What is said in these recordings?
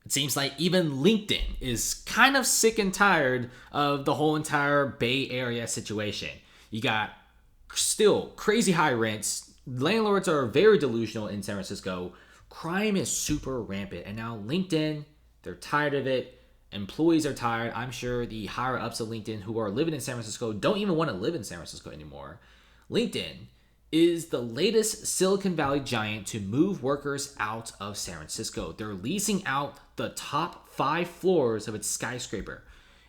It seems like even LinkedIn is kind of sick and tired of the whole entire Bay Area situation. You got still crazy high rents. Landlords are very delusional in San Francisco. Crime is super rampant. And now LinkedIn, they're tired of it. Employees are tired. I'm sure the higher ups of LinkedIn who are living in San Francisco don't even want to live in San Francisco anymore. LinkedIn is the latest Silicon Valley giant to move workers out of San Francisco. They're leasing out the top 5 floors of its skyscraper.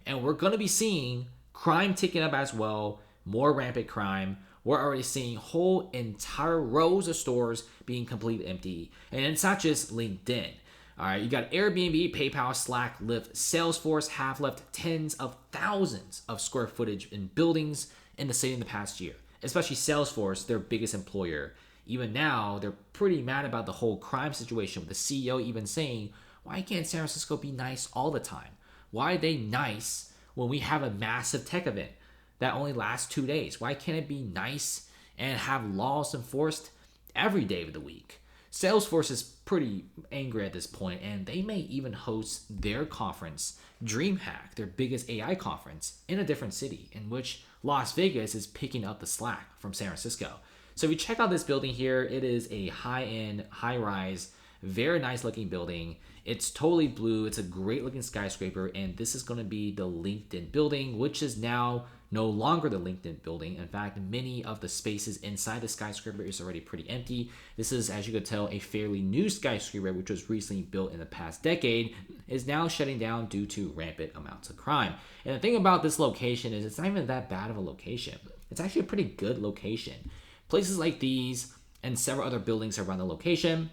And we're going to be seeing crime ticking up as well, more rampant crime. We're already seeing whole entire rows of stores being completely empty. And it's not just LinkedIn. All right, you got Airbnb, PayPal, Slack, Lyft, Salesforce have left tens of thousands of square footage in buildings in the city in the past year. Especially Salesforce, their biggest employer. Even now, they're pretty mad about the whole crime situation with the CEO even saying, why can't San Francisco be nice all the time? Why are they nice when we have a massive tech event that only lasts 2 days? Why can't it be nice and have laws enforced every day of the week? Salesforce is pretty angry at this point, and they may even host their conference, DreamHack, their biggest AI conference, in a different city, in which Las Vegas is picking up the slack from San Francisco. So if you check out this building here, it is a high-end, high-rise, very nice looking building. It's totally blue. It's a great looking skyscraper, and this is going to be the LinkedIn building, which is now no longer the LinkedIn building. In fact, many of the spaces inside the skyscraper is already pretty empty. This is, as you could tell, a fairly new skyscraper, which was recently built in the past decade, is now shutting down due to rampant amounts of crime. And the thing about this location is it's not even that bad of a location. It's actually a pretty good location. Places like these and several other buildings around the location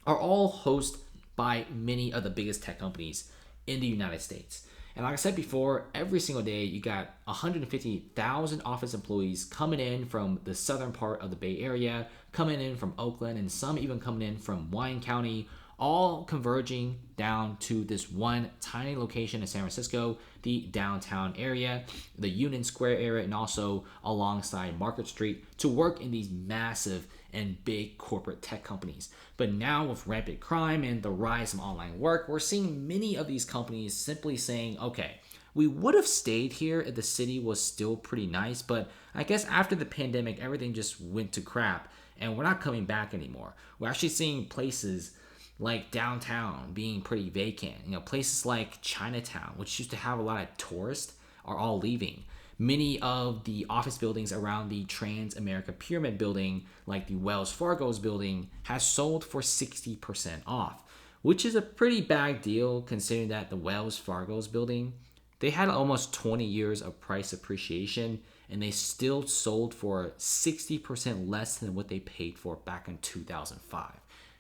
are all hosted by many of the biggest tech companies in the United States. And like I said before, every single day you got 150,000 office employees coming in from the southern part of the Bay Area, coming in from Oakland, and some even coming in from Wine County, all converging down to this one tiny location in San Francisco, the downtown area, the Union Square area, and also alongside Market Street to work in these massive and big corporate tech companies. But now with rampant crime and the rise of online work, we're seeing many of these companies simply saying, okay, we would have stayed here if the city was still pretty nice, but I guess after the pandemic, everything just went to crap and we're not coming back anymore. We're actually seeing places like downtown being pretty vacant. Places like Chinatown, which used to have a lot of tourists, are all leaving. Many of the office buildings around the Trans-America Pyramid building, like the Wells Fargo's building, has sold for 60% off, which is a pretty bad deal considering that the Wells Fargo's building, they had almost 20 years of price appreciation and they still sold for 60% less than what they paid for back in 2005.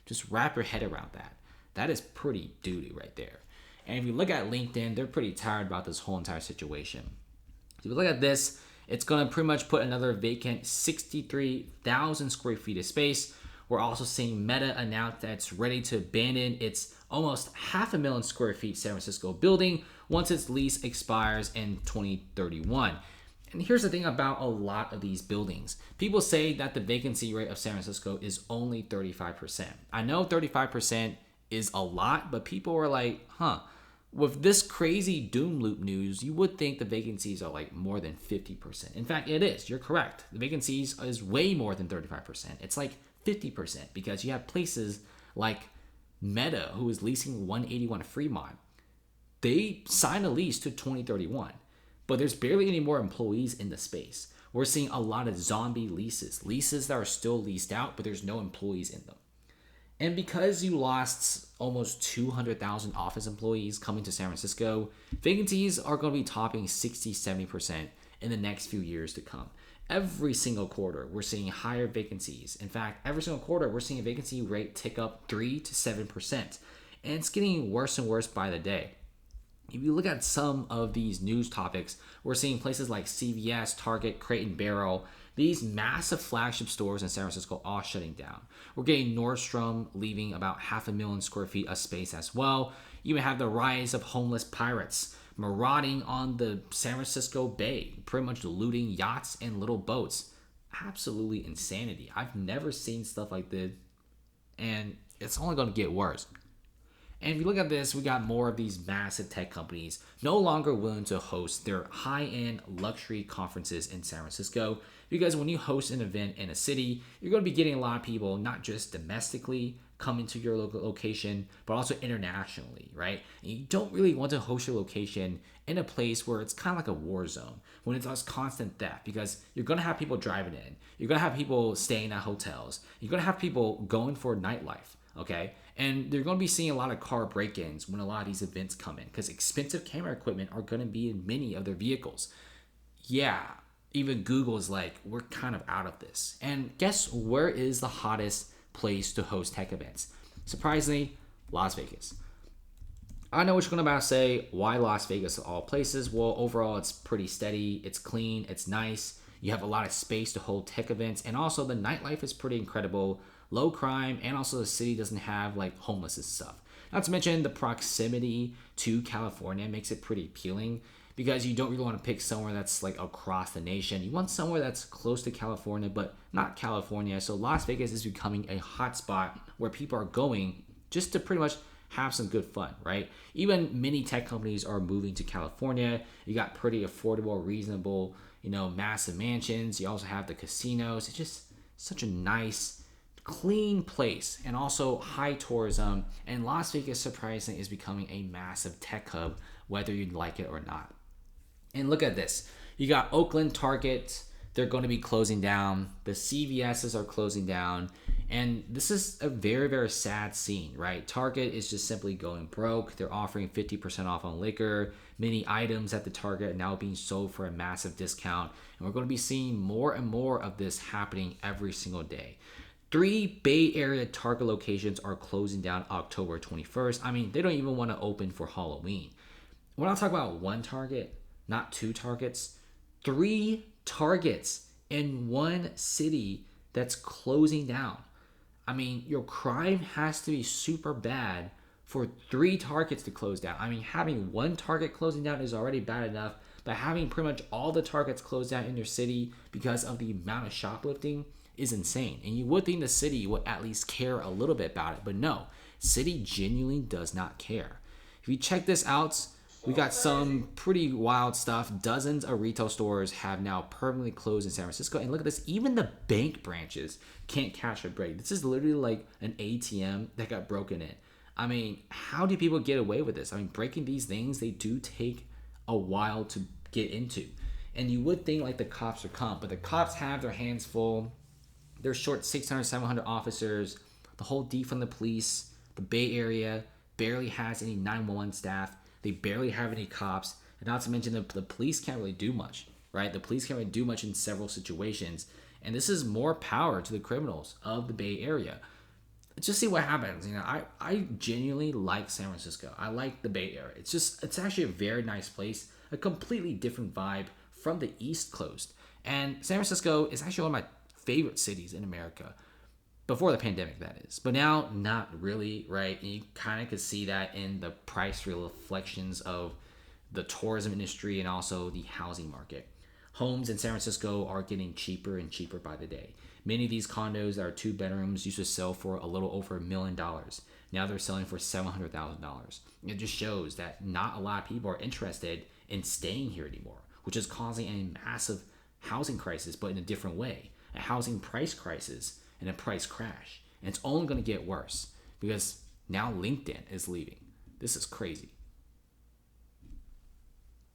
Just wrap your head around that. That is pretty duty right there. And if you look at LinkedIn, they're pretty tired about this whole entire situation. If you look at this, it's going to pretty much put another vacant 63,000 square feet of space. We're also seeing Meta announce that it's ready to abandon its almost 500,000 square feet San Francisco building once its lease expires in 2031. And here's the thing about a lot of these buildings. People say that the vacancy rate of San Francisco is only 35%. I know 35% is a lot, but people are like, with this crazy doom loop news, you would think the vacancies are like more than 50%. In fact, it is. You're correct. The vacancies is way more than 35%. It's like 50% because you have places like Meta, who is leasing 181 Fremont. They signed a lease to 2031, but there's barely any more employees in the space. We're seeing a lot of zombie leases that are still leased out, but there's no employees in them. And because you lost almost 200,000 office employees coming to San Francisco, vacancies are going to be topping 60-70% in the next few years to come. Every single quarter, we're seeing higher vacancies. In fact, every single quarter, we're seeing a vacancy rate tick up 3 to 7%. And it's getting worse and worse by the day. If you look at some of these news topics, we're seeing places like CVS, Target, Crate and Barrel, these massive flagship stores in San Francisco all shutting down. We're getting Nordstrom leaving about 500,000 square feet of space as well. You even have the rise of homeless pirates marauding on the San Francisco Bay, pretty much looting yachts and little boats. Absolutely insanity. I've never seen stuff like this, and it's only going to get worse. And if you look at this, we got more of these massive tech companies no longer willing to host their high-end luxury conferences in San Francisco, because when you host an event in a city, you're going to be getting a lot of people, not just domestically coming to your local location, but also internationally, right? And you don't really want to host your location in a place where it's kind of like a war zone, when it's constant theft, because you're going to have people driving in, you're going to have people staying at hotels, you're going to have people going for nightlife, okay? And they're going to be seeing a lot of car break-ins when a lot of these events come in, because expensive camera equipment are going to be in many of their vehicles. Yeah, even Google is like, we're kind of out of this. And guess where is the hottest place to host tech events? Surprisingly, Las Vegas. I know what you're going to about to say. Why Las Vegas of all places? Well, overall, it's pretty steady. It's clean. It's nice. You have a lot of space to hold tech events. And also, the nightlife is pretty incredible. Low crime. And also, the city doesn't have like homeless and stuff. Not to mention, the proximity to California makes it pretty appealing, because you don't really want to pick somewhere that's like across the nation. You want somewhere that's close to California, but not California. So Las Vegas is becoming a hot spot where people are going just to pretty much have some good fun, right? Even many tech companies are moving to California. You got pretty affordable, reasonable, massive mansions. You also have the casinos. It's just such a nice, clean place, and also high tourism. And Las Vegas, surprisingly, is becoming a massive tech hub, whether you like it or not. And look at this. You got Oakland, Target. They're going to be closing down. The CVSs are closing down. And this is a very, very sad scene, right? Target is just simply going broke. They're offering 50% off on liquor. Many items at the Target are now being sold for a massive discount. And we're going to be seeing more and more of this happening every single day. 3 Bay Area Target locations are closing down October 21st. I mean, they don't even want to open for Halloween. When I talk about one Target, not 2 Targets, 3 Targets in one city that's closing down. I mean, your crime has to be super bad for 3 Targets to close down. I mean, having one Target closing down is already bad enough, but having pretty much all the Targets closed down in your city because of the amount of shoplifting is insane. And you would think the city would at least care a little bit about it, but no, city genuinely does not care. If you check this out, we got some pretty wild stuff. Dozens of retail stores have now permanently closed in San Francisco. And look at this, even the bank branches can't catch a break. This is literally like an ATM that got broken in. I mean, how do people get away with this? I mean, breaking these things, they do take a while to get into. And you would think like the cops would come, but the cops have their hands full. They're short 600, 700 officers. The whole defund the police, the Bay Area barely has any 911 staff. They barely have any cops. And not to mention the police can't really do much, right? The police can't really do much in several situations. And this is more power to the criminals of the Bay Area. Just see what happens. I genuinely like San Francisco. I like the Bay Area. It's actually a very nice place. A completely different vibe from the East Coast. And San Francisco is actually one of my favorite cities in America. Before the pandemic, that is. But now, not really, right? And you kind of could see that in the price reflections of the tourism industry and also the housing market. Homes in San Francisco are getting cheaper and cheaper by the day. Many of these condos that are 2 bedrooms used to sell for a little over $1 million. Now they're selling for $700,000. It just shows that not a lot of people are interested in staying here anymore, which is causing a massive housing crisis, but in a different way. A housing price crisis and a price crash. And it's only going to get worse because now LinkedIn is leaving. This is crazy.